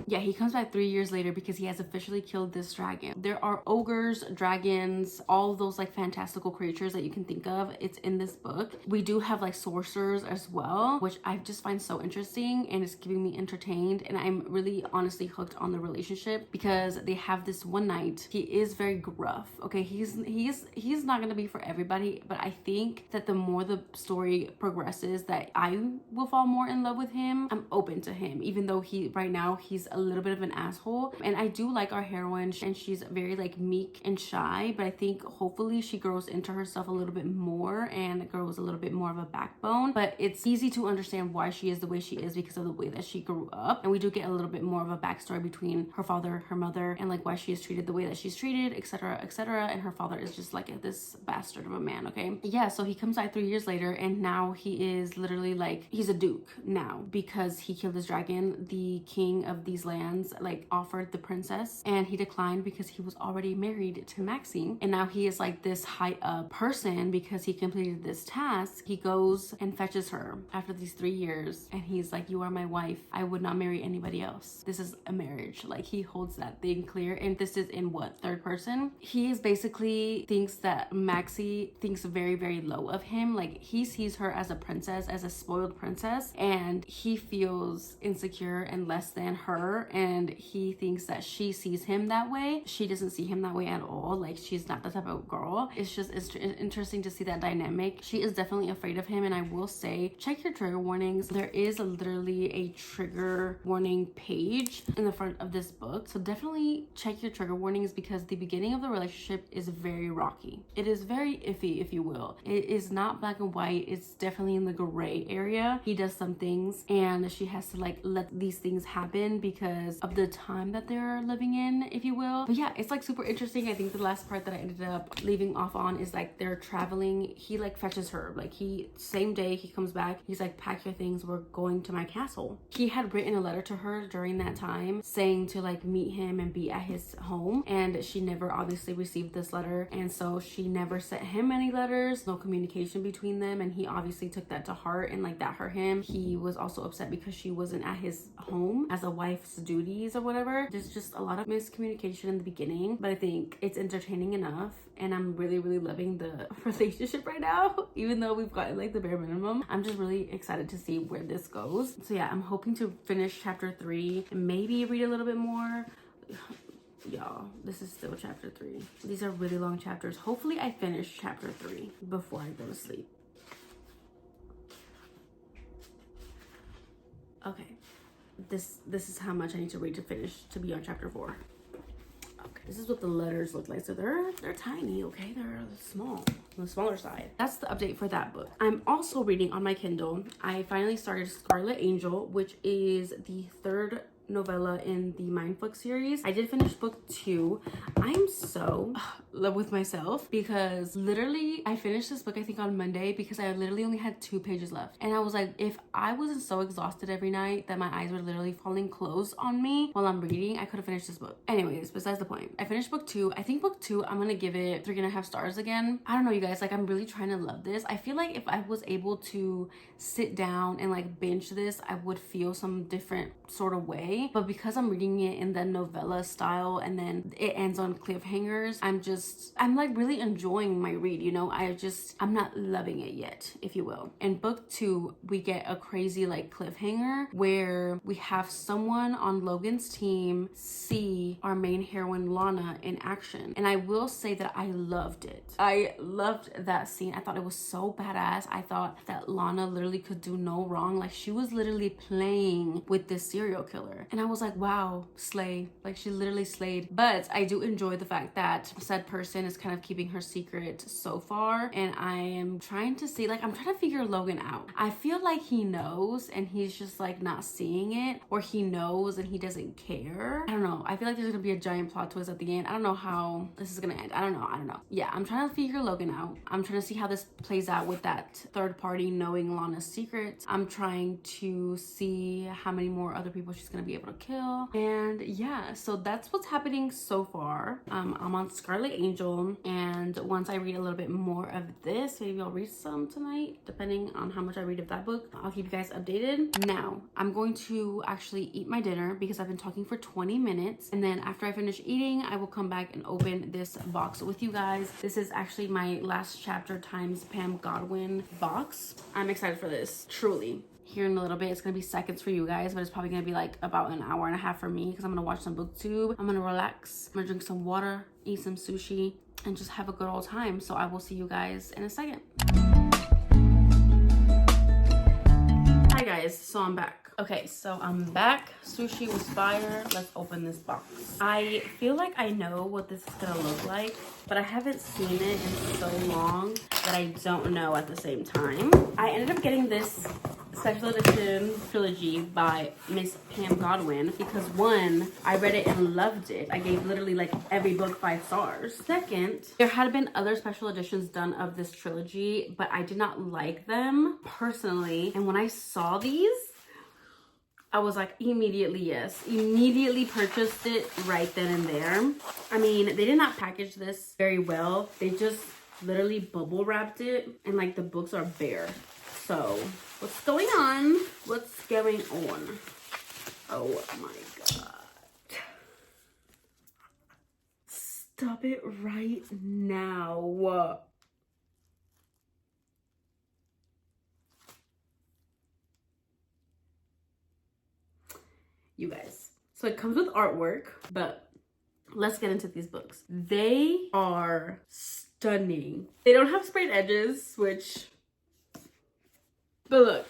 Yeah, he comes back 3 years later because he has officially killed this dragon. There are ogres, dragons, all those like fantastical creatures that you can think of. It's in this book. We do have like sorcerers as well, which I just find so interesting and it's keeping me entertained. And I'm really honestly hooked on the relationship because they have this one knight. He is very gruff. Okay, he's not gonna be for everybody, but I think that the more the story progresses, that I will fall more in love with him. I'm open to him, even though right now he's a little bit of an asshole. And I do like our heroine, and she's very like meek and shy, but I think hopefully she grows into herself a little bit more and grows a little bit more of a backbone. But it's easy to understand why she is the way she is because of the way that she grew up. And we do get a little bit more of a backstory between her father, her mother, and like why she is treated the way that she's treated, etc., etc. And her father is just like this bastard of a man, okay? Yeah, so he comes back 3 years later and now he is literally like, he's a duke now because he killed this dragon. The king of these these lands, like offered the princess, and he declined because he was already married to Maxie. And now he is like this high up person because he completed this task. He goes and fetches her after these 3 years, and he's like, you are my wife. I would not marry anybody else. This is a marriage. Like, he holds that thing clear. And this is in what, third person? He is basically thinks that Maxie thinks very, very low of him. Like, he sees her as a princess, as a spoiled princess, and he feels insecure and less than her, and he thinks that she sees him that way. She doesn't see him that way at all. Like, she's not the type of girl. It's just interesting to see that dynamic. She is definitely afraid of him, and I will say, check your trigger warnings. There is literally a trigger warning page in the front of this book, so definitely check your trigger warnings, because the beginning of the relationship is very rocky. It is very iffy, if you will. It is not black and white. It's definitely in the gray area. He does some things, and she has to like let these things happen because of the time that they're living in, if you will. But yeah, it's like super interesting. I think the last part that I ended up leaving off on is like they're traveling. He like fetches her, like same day he comes back, he's like, pack your things, we're going to my castle. He had written a letter to her during that time saying to like meet him and be at his home, and she never obviously received this letter, and so she never sent him any letters, no communication between them, and he obviously took that to heart, and like that hurt him. He was also upset because she wasn't at his home as a wife's duties or whatever. There's just a lot of miscommunication in the beginning, but I think it's entertaining enough, and I'm really, really loving the relationship right now. Even though we've gotten like the bare minimum, I'm just really excited to see where this goes. So yeah, I'm hoping to finish chapter 3 and maybe read a little bit more. Y'all, this is still chapter 3. These are really long chapters. Hopefully I finish chapter 3 before I go to sleep. Okay, this is how much I need to read to finish to be on chapter 4. Okay, this is what the letters look like. So they're tiny, okay? They're small, on the smaller side. That's the update for that book. I'm also reading on my Kindle. I finally started Scarlet Angel, which is the third novella in the Mindfuck series. I did finish book 2. I'm so in love with myself because literally I finished this book I think on Monday because I literally only had 2 pages left, and I was like, if I wasn't so exhausted every night that my eyes were literally falling closed on me while I'm reading, I could have finished this book. Anyways, besides the point, I finished book 2. I think book 2 I'm gonna give it 3.5 stars again. I don't know, you guys, like I'm really trying to love this. I feel like if I was able to sit down and like binge this, I would feel some different sort of way. But because I'm reading it in the novella style and then it ends on cliffhangers, I'm like really enjoying my read, you know? I'm not loving it yet, if you will. In book 2, we get a crazy like cliffhanger where we have someone on Logan's team see our main heroine Lana in action. And I will say that I loved it. I loved that scene. I thought it was so badass. I thought that Lana literally could do no wrong. Like, she was literally playing with this serial killer. And I was like, wow, slay. Like, she literally slayed. But I do enjoy the fact that said person is kind of keeping her secret so far. And I am trying to see, like, I'm trying to figure Logan out. I feel like he knows and he's just like not seeing it, or he knows and he doesn't care. I don't know. I feel like there's gonna be a giant plot twist at the end. I don't know how this is gonna end. I don't know. Yeah, I'm trying to figure Logan out. I'm trying to see how this plays out with that third party knowing Lana's secrets. I'm trying to see how many more other people she's gonna be able to kill. And yeah, so that's what's happening so far. I'm on Scarlet Angel, and once I read a little bit more of this, maybe I'll read some tonight, depending on how much I read of that book. I'll keep you guys updated. Now, I'm going to actually eat my dinner because I've been talking for 20 minutes. And then after I finish eating, I will come back and open this box with you guys. This is actually my last chapter times Pam Godwin box. I'm excited for this, truly. Here in a little bit, it's gonna be seconds for you guys, but it's probably gonna be like about an hour and a half for me because I'm gonna watch some booktube. I'm gonna relax. I'm gonna drink some water, eat some sushi, and just have a good old time. So I will see you guys in a second. Hi guys, so I'm back. Okay, so I'm back. Sushi was fire. Let's open this box. I feel like I know what this is gonna look like, but I haven't seen it in so long that I don't know at the same time. I ended up getting this special edition trilogy by Miss Pam Godwin because one, I read it and loved it. I gave literally like every book 5 stars. Second, there had been other special editions done of this trilogy, but I did not like them personally. And when I saw these, I was like, immediately yes. Immediately purchased it right then and there. I mean, they did not package this very well. They just literally bubble wrapped it, and like the books are bare. So what's going on? What's going on? Oh my god. Stop it right now. You guys. So it comes with artwork, but let's get into these books. They are stunning. They don't have sprayed edges, which, but look.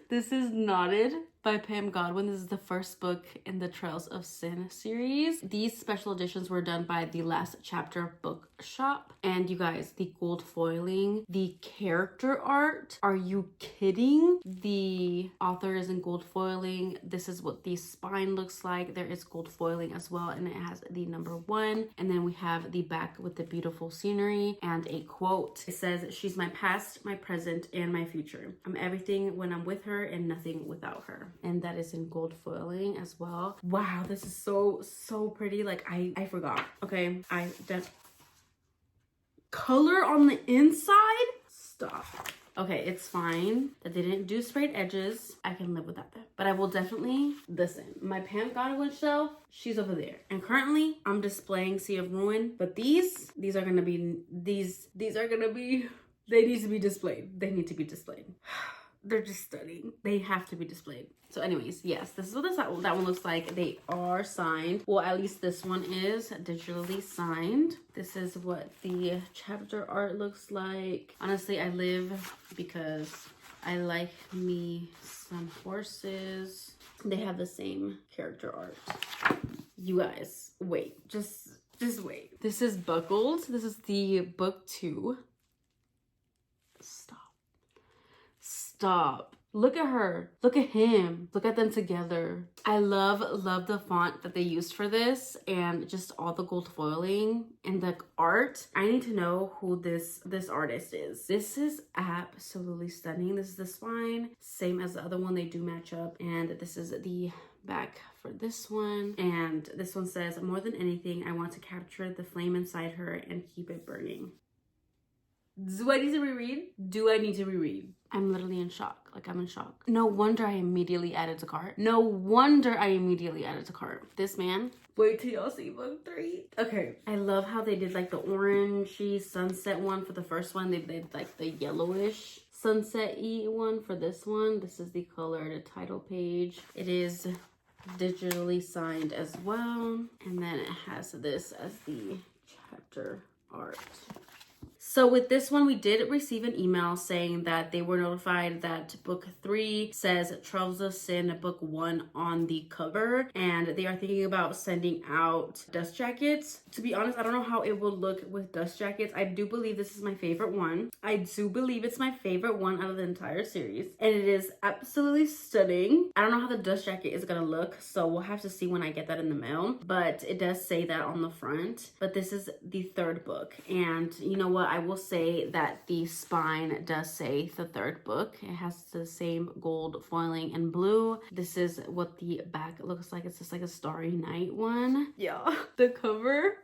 This is Knotted by Pam Godwin. This is the first book in the Trails of Sin series. These special editions were done by the Last Chapter Bookshop. And you guys, the gold foiling, the character art, are you kidding? The author is in gold foiling. This is what the spine looks like. There is gold foiling as well, and it has the number 1. And then we have the back with the beautiful scenery and a quote. It says, "She's my past, my present, and my future. I'm everything when I'm with her and nothing without her." And that is in gold foiling as well. Wow, this is so pretty. Like I forgot. Okay, color on the inside. Stop. Okay, it's fine that they didn't do sprayed edges. I can live without that. But I will definitely listen. My Pam Godwin shelf, she's over there. And currently I'm displaying Sea of Ruin. But these are gonna be they need to be displayed. They need to be displayed. They're just stunning. They have to be displayed. So anyways, yes, this is what that one looks like. They are signed. Well, at least this one is digitally signed. This is what the chapter art looks like. Honestly, I live because I like me some horses. They have the same character art. You guys, wait, just wait. This is buckled. This is the book 2. Stop. Look at her. Look at him. Look at them together. I love the font that they used for this, and just all the gold foiling and the art. I need to know who this artist is. This is absolutely stunning. This is the spine, same as the other one. They do match up, and this is the back for this one. And this one says, "More than anything, I want to capture the flame inside her and keep it burning." Do I need to reread? Do I need to reread? I'm literally in shock. Like, I'm in shock. No wonder I immediately added to cart. No wonder I immediately added to cart. This man. Wait till y'all see book 3. Okay. I love how they did like the orangey sunset one for the first one. They did like the yellowish sunset-y one for this one. This is the color, the title page. It is digitally signed as well. And then it has this as the chapter art. So with this one, we did receive an email saying that they were notified that book 3 says Trails of Sin book 1 on the cover, and they are thinking about sending out dust jackets. To be honest, I don't know how it will look with dust jackets. I do believe this is my favorite one. I do believe it's my favorite one out of the entire series, and it is absolutely stunning. I don't know how the dust jacket is gonna look, so we'll have to see when I get that in the mail, but it does say that on the front. But this is the 3rd book, and you know what? I will say that the spine does say the 3rd book. It has the same gold foiling in blue. This is what the back looks like. It's just like a Starry Night one. Yeah. The cover.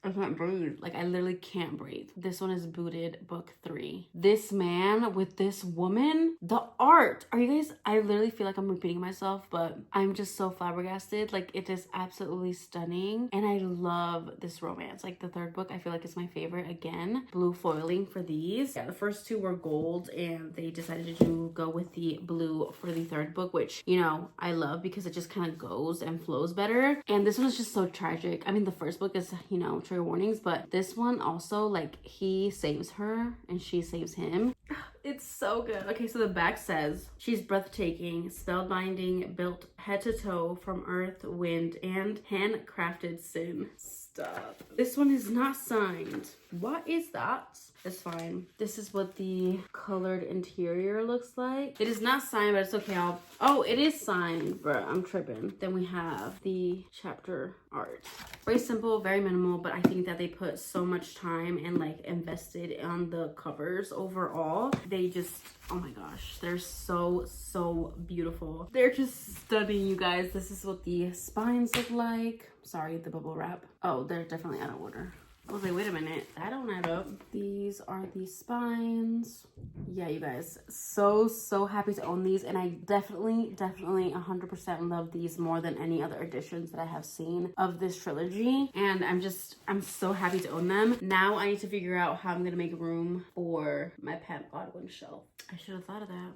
I can't breathe. Like, I literally can't breathe. This one is booted book 3. This man with this woman, the art. Are you guys, I literally feel like I'm repeating myself, but I'm just so flabbergasted. Like, it is absolutely stunning. And I love this romance. Like, the 3rd book, I feel like it's my favorite again. Blue foiling for these. Yeah, the first 2 were gold, and they decided to go with the blue for the 3rd book, which, you know, I love because it just kind of goes and flows better. And this one is just so tragic. I mean, the first book is, you know, trigger warnings, but this one also, like, he saves her and she saves him. It's so good. Okay, so the back says, "She's breathtaking, spellbinding, built head to toe from earth, wind, and handcrafted sin." Stop. This one is not signed. What is that? It's fine. This is what the colored interior looks like. It is not signed, but it's okay. Oh, it is signed, bro. I'm tripping. Then we have the chapter art. Very simple, very minimal, but I think that they put so much time and like invested on the covers overall. They just, oh my gosh, they're so beautiful. They're just stunning, you guys. This is what the spines look like. Sorry, the bubble wrap. Oh, they're definitely out of order. I was like, wait a minute, that don't add up. These are the spines. Yeah, you guys, so happy to own these. And I definitely 100% love these more than any other editions that I have seen of this trilogy. And I'm so happy to own them. Now I need to figure out how I'm gonna make room for my Pat Godwin shelf. I should have thought of that.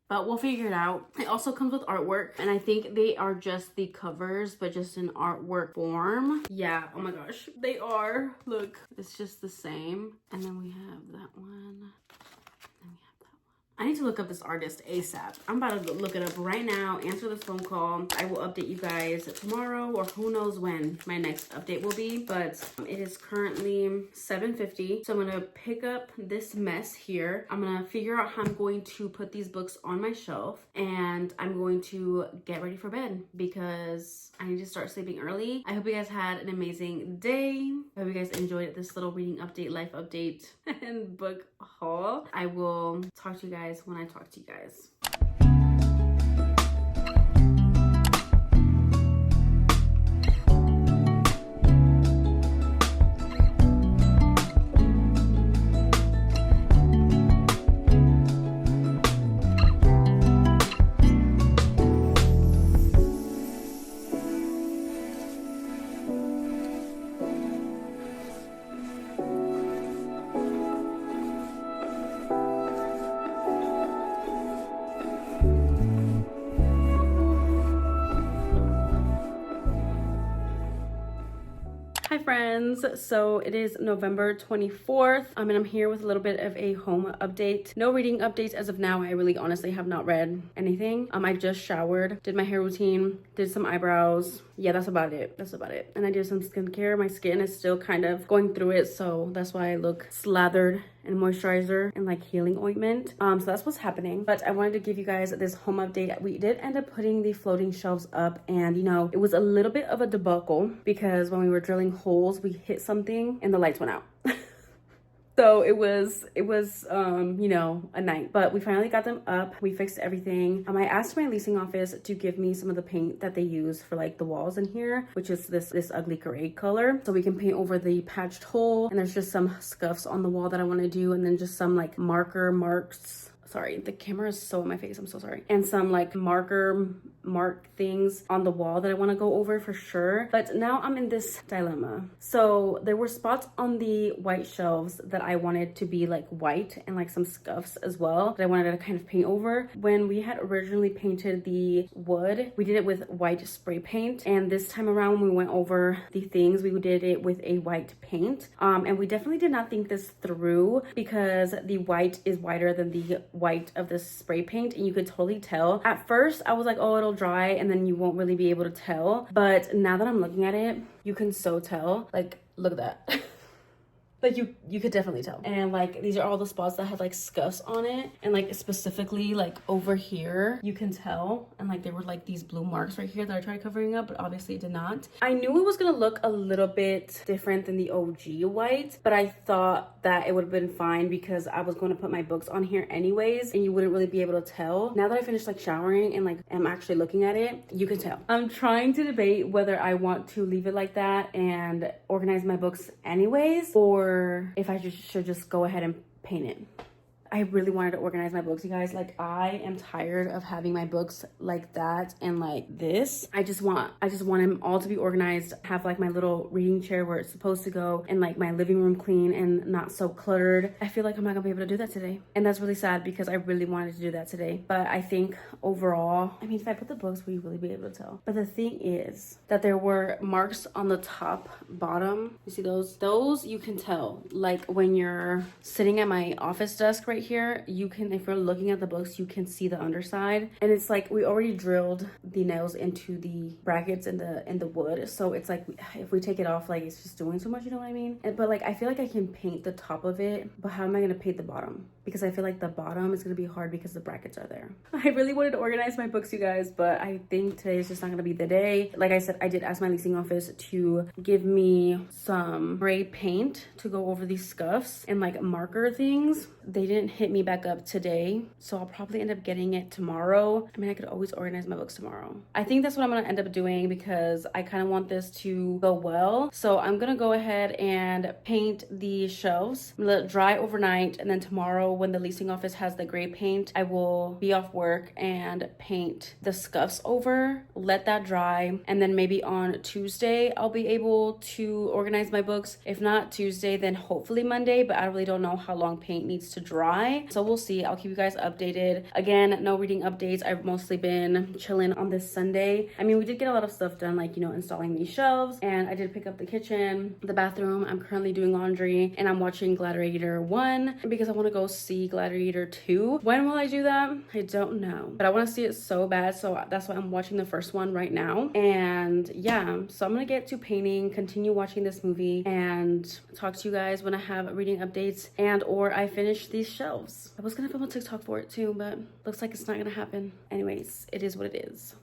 But we'll figure it out. It also comes with artwork, and I think they are just the covers, but just in artwork form. Yeah, oh my gosh, they are. Look, it's just the same. And then we have that one. I need to look up this artist ASAP. I'm about to look it up right now, answer this phone call. I will update you guys tomorrow, or who knows when my next update will be, but it is currently 7:50. So I'm gonna pick up this mess here. I'm gonna figure out how I'm going to put these books on my shelf, and I'm going to get ready for bed because I need to start sleeping early. I hope you guys had an amazing day. I hope you guys enjoyed this little reading update, life update, and book haul. I will talk to you guys when I talk to you guys. Hi friends, so it is November 24th, and I'm here with a little bit of a home update. No reading updates as of now. I really honestly have not read anything. I just showered, did my hair routine, did some eyebrows. Yeah, that's about it. And I did some skincare. My skin is still kind of going through it, so that's why I look slathered in moisturizer and like healing ointment. So that's what's happening. But I wanted to give you guys this home update. We did end up putting the floating shelves up, and you know, it was a little bit of a debacle because when we were drilling holes, we hit something and the lights went out. So it was you know, a night, but we finally got them up. We fixed everything. I asked my leasing office to give me some of the paint that they use for like the walls in here, which is this ugly gray color, so we can paint over the patched hole. And there's just some scuffs on the wall that I want to do, and then just some like marks. Sorry, the camera is so in my face, I'm so sorry. And some like mark things on the wall that I want to go over for sure. But now I'm in this dilemma. So there were spots on the white shelves that I wanted to be like white, and like some scuffs as well that I wanted to kind of paint over. When we had originally painted the wood, we did it with white spray paint, and this time around when we went over the things, we did it with a white paint. And we definitely did not think this through because the white is whiter than the white of the spray paint, and you could totally tell. At first I was like, oh, it'll dry and then you won't really be able to tell, but now that I'm looking at it, you can so tell. Like, look at that. Like you could definitely tell. And like these are all the spots that had like scuffs on it, and like specifically like over here you can tell, and like there were like these blue marks right here that I tried covering up, but obviously it did not. I knew it was gonna look a little bit different than the OG white, but I thought that it would have been fine because I was going to put my books on here anyways, and you wouldn't really be able to tell. Now that I finished like showering and like I'm actually looking at it, you can tell. I'm trying to debate whether I want to leave it like that and organize my books anyways, or if I should just go ahead and paint it. I really wanted to organize my books, you guys. Like, I am tired of having my books like that and like this. I just want them all to be organized, have like my little reading chair where it's supposed to go, and like my living room clean and not so cluttered. I feel like I'm not gonna be able to do that today, and that's really sad because I really wanted to do that today. But I think overall, I mean, if I put the books, will you really be able to tell? But the thing is that there were marks on the top bottom. You see those you can tell, like when you're sitting at my office desk right here, you can, if you're looking at the books, you can see the underside, and it's like we already drilled the nails into the brackets in the wood, so it's like if we take it off, like it's just doing too much, you know what I mean? But like I feel like I can paint the top of it, but how am I gonna paint the bottom? Because I feel like the bottom is gonna be hard because the brackets are there. I really wanted to organize my books, you guys, but I think today is just not gonna be the day. Like I said, I did ask my leasing office to give me some gray paint to go over these scuffs and like marker things. They didn't hit me back up today, so I'll probably end up getting it tomorrow. I mean, I could always organize my books tomorrow. I think that's what I'm gonna end up doing because I kind of want this to go well. So I'm gonna go ahead and paint the shelves, let it dry overnight, and then tomorrow when the leasing office has the gray paint, I will be off work and paint the scuffs over, let that dry, and then maybe on Tuesday I'll be able to organize my books. If not Tuesday, then hopefully Monday, but I really don't know how long paint needs to dry, so we'll see. I'll keep you guys updated. Again, no reading updates. I've mostly been chilling on this Sunday. I mean, we did get a lot of stuff done, like, you know, installing these shelves, and I did pick up the kitchen, the bathroom. I'm currently doing laundry, and I'm watching Gladiator 1 because I want to go see Gladiator 2. When will I do that? I don't know, but I want to see it so bad, so that's why I'm watching the first one right now. And yeah, so I'm gonna get to painting, continue watching this movie, and talk to you guys when I have reading updates and or I finish these shelves. I was gonna film a TikTok for it too, but looks like it's not gonna happen. Anyways, it is what it is.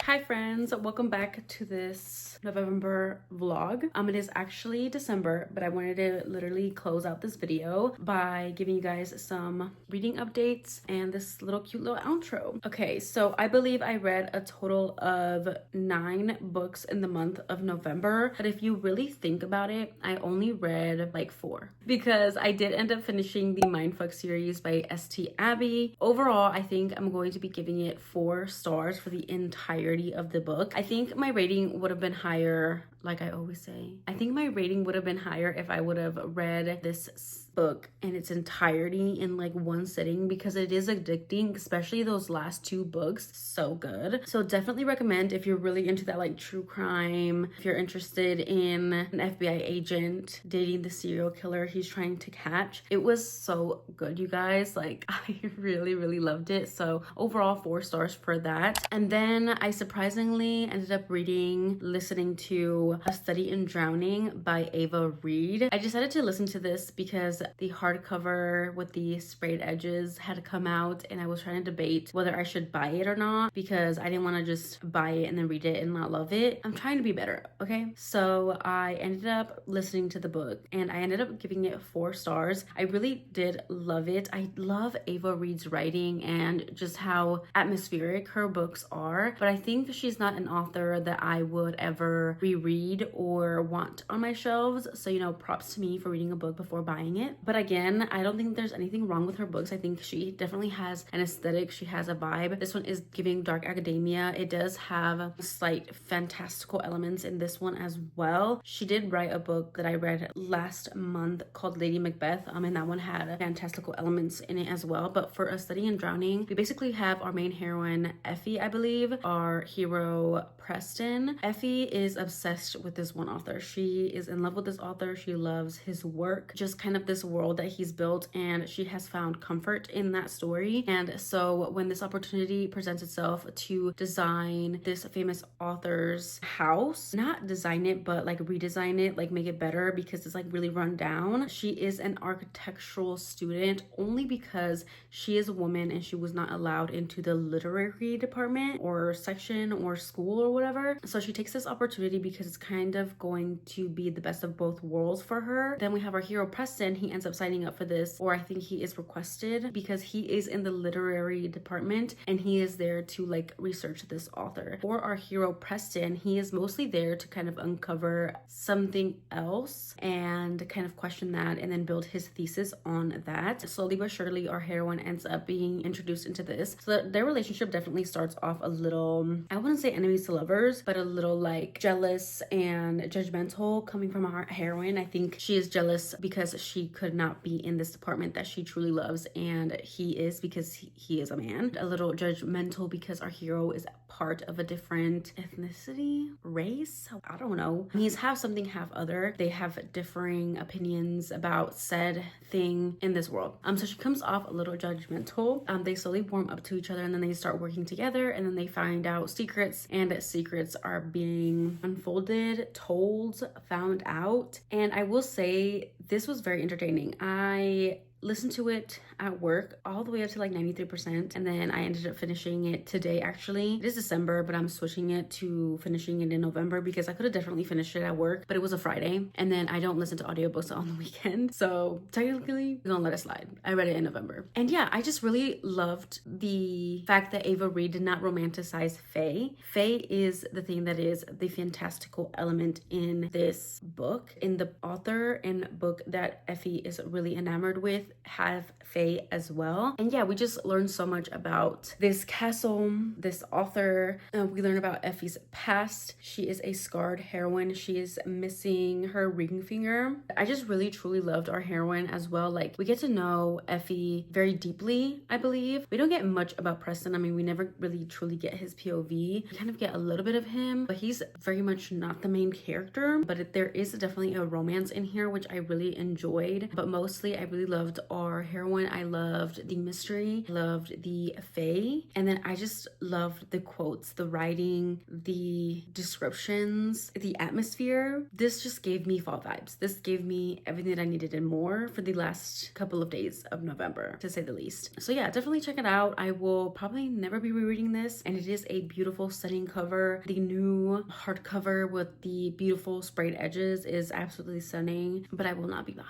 Hi friends, welcome back to this November vlog. It is actually December, but I wanted to literally close out this video by giving you guys some reading updates and this little cute little outro. Okay, so I believe I read a total of 9 books in the month of November, but if you really think about it, I only read like 4 because I did end up finishing the Mindfuck series by St. Abby. Overall, I think I'm going to be giving it 4 stars for the entirety of the book. I think my rating would have been higher, like I always say. I think my rating would have been higher if I would have read this book in its entirety in like one sitting because it is addicting, especially those last 2 books. So good. So definitely recommend if you're really into that like true crime, if you're interested in an FBI agent dating the serial killer he's trying to catch. It was so good, you guys. Like I really loved it. So overall 4 stars for that. And then I surprisingly ended up listening to A Study in Drowning by Ava Reed. I decided to listen to this because the hardcover with the sprayed edges had come out and I was trying to debate whether I should buy it or not because I didn't want to just buy it and then read it and not love it. I'm trying to be better, okay? So I ended up listening to the book and I ended up giving it 4 stars. I really did love it. I love Ava Reed's writing and just how atmospheric her books are, but I think she's not an author that I would ever reread or want on my shelves. So, you know, props to me for reading a book before buying it. But again, I don't think there's anything wrong with her books. I think she definitely has an aesthetic. She has a vibe. This one is giving dark academia. It does have slight fantastical elements in this one as well. She did write a book that I read last month called Lady Macbeth, and that one had fantastical elements in it as well. But for A Study in Drowning, we basically have our main heroine, Effie, I believe, our hero, Preston. Effie is obsessed obsessed with this one author. She is in love with this author. She loves his work, just kind of this world that he's built, and she has found comfort in that story. And so when this opportunity presents itself to design this famous author's house, not design it, but like redesign it, like make it better because it's like really run down. She is an architectural student only because she is a woman and she was not allowed into the literary department or section or school or whatever. So she takes this opportunity because it's kind of going to be the best of both worlds for her. Then we have our hero Preston. He ends up signing up for this, or I think he is requested because he is in the literary department and he is there to like research this author. For our hero Preston, he is mostly there to kind of uncover something else and kind of question that and then build his thesis on that. Slowly but surely, our heroine ends up being introduced into this. So their relationship definitely starts off a little, I wouldn't say enemies to lovers, but a little like jealous and judgmental coming from our heroine. I think she is jealous because she could not be in this department that she truly loves, and he is because he is a man. A little judgmental because our hero is part of a different ethnicity, race, I don't know. He's half something, half other. They have differing opinions about said thing in this world. So she comes off a little judgmental. They slowly warm up to each other and then they start working together, and then they find out secrets, and secrets are being unfolded, told, found out. And I will say this was very entertaining. I listened to it at work all the way up to like 93%, and then I ended up finishing it today. Actually, it is December, but I'm switching it to finishing it in November because I could have definitely finished it at work, but it was a Friday, and then I don't listen to audiobooks on the weekend, so technically don't let it slide. I read it in November. And yeah, I just really loved the fact that Ava Reed did not romanticize Faye. Faye is the thing that is the fantastical element in this book. In the author and book that Effie is really enamored with have Faye as well. And yeah, we just learned so much about this castle, this author. We learn about Effie's past. She is a scarred heroine. She is missing her ring finger. I just really truly loved our heroine as well. Like, we get to know Effie very deeply, I believe. We don't get much about Preston. I mean, we never really truly get his POV. We kind of get a little bit of him, but he's very much not the main character. But there is definitely a romance in here, which I really enjoyed. But mostly, I really loved our heroine. I loved the mystery, loved the Fae, and then I just loved the quotes, the writing, the descriptions, the atmosphere. This just gave me fall vibes. This gave me everything that I needed and more for the last couple of days of November, to say the least. So yeah, definitely check it out. I will probably never be rereading this, and it is a beautiful, stunning cover. The new hardcover with the beautiful sprayed edges is absolutely stunning, but I will not be buying.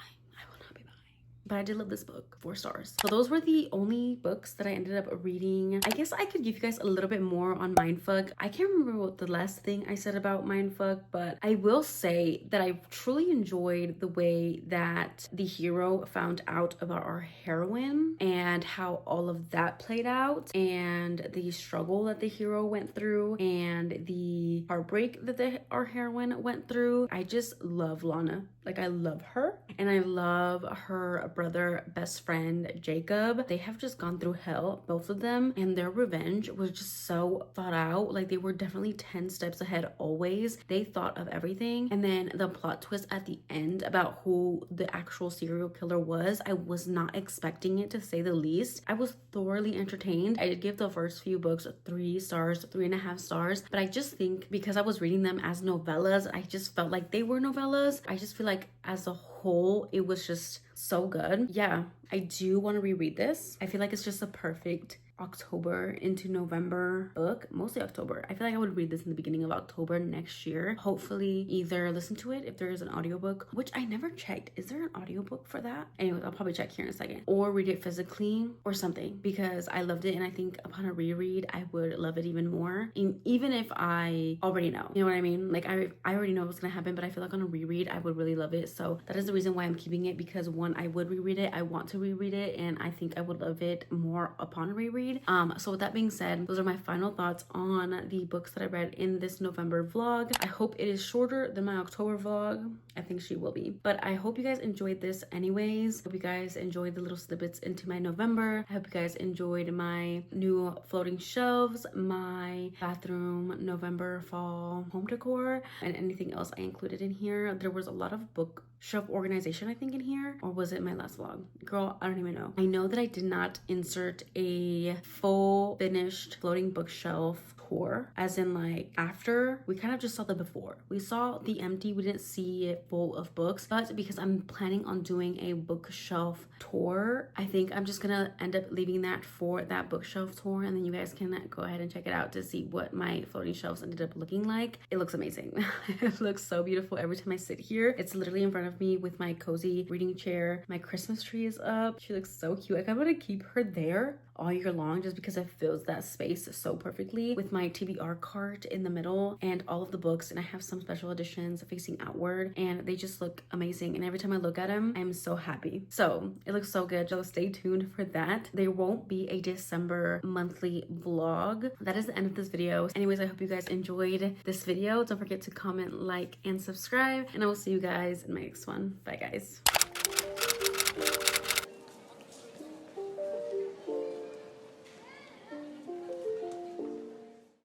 But I did love this book. 4 stars. So those were the only books that I ended up reading. I guess I could give you guys a little bit more on Mindfuck. I can't remember what the last thing I said about Mindfuck, but I will say that I truly enjoyed the way that the hero found out about our heroine and how all of that played out, and the struggle that the hero went through and the heartbreak that our heroine went through. I just love Lana. Like, I love her, and I love her brother, best friend, Jacob. They have just gone through hell, both of them, and their revenge was just so thought out. Like, they were definitely 10 steps ahead always. They thought of everything. And then the plot twist at the end about who the actual serial killer was, I was not expecting it, to say the least. I was thoroughly entertained. I did give the first few books 3 stars, 3.5 stars, but I just think because I was reading them as novellas, I just felt like they were novellas. I just feel like as a whole, it was just so good. Yeah, I do want to reread this. I feel like it's just a perfect October into November book, mostly October. I feel like I would read this in the beginning of October next year. Hopefully either listen to it if there is an audiobook, which I never checked. Is there an audiobook for that? Anyways, I'll probably check here in a second, or read it physically or something, because I loved it, and I think upon a reread I would love it even more, even if I already know, you know what I mean? Like, I already know what's gonna happen, but I feel like on a reread I would really love it. So that is the reason why I'm keeping it, because one, I would reread it, I want to reread it, and I think I would love it more upon a reread. read. So with that being said, those are my final thoughts on the books that I read in this November vlog. I hope it is shorter than my October vlog. I think she will be, but I hope you guys enjoyed this anyways. Hope you guys enjoyed the little snippets into my November. I hope you guys enjoyed my new floating shelves, my bathroom November fall home decor, and anything else I included in here. There was a lot of bookshelf organization I think in here, or was it my last vlog? Girl, I don't even know. I know that I did not insert a full finished floating bookshelf tour, as in like after. We kind of just saw the before. We saw the empty, we didn't see it full of books, but because I'm planning on doing a bookshelf tour, I think I'm just gonna end up leaving that for that bookshelf tour, and then you guys can go ahead and check it out to see what my floating shelves ended up looking like. It looks amazing. It looks so beautiful every time I sit here. It's literally in front of me with my cozy reading chair. My Christmas tree is up. She looks so cute. Like, I'm gonna keep her there all year long just because it fills that space so perfectly, with my TBR cart in the middle and all of the books, and I have some special editions facing outward, and they just look amazing, and every time I look at them I'm so happy. So it looks so good, so stay tuned for that. There won't be a December monthly vlog. That is the end of this video. Anyways, I hope you guys enjoyed this video. Don't forget to comment, like, and subscribe, and I will see you guys in my next one. Bye guys.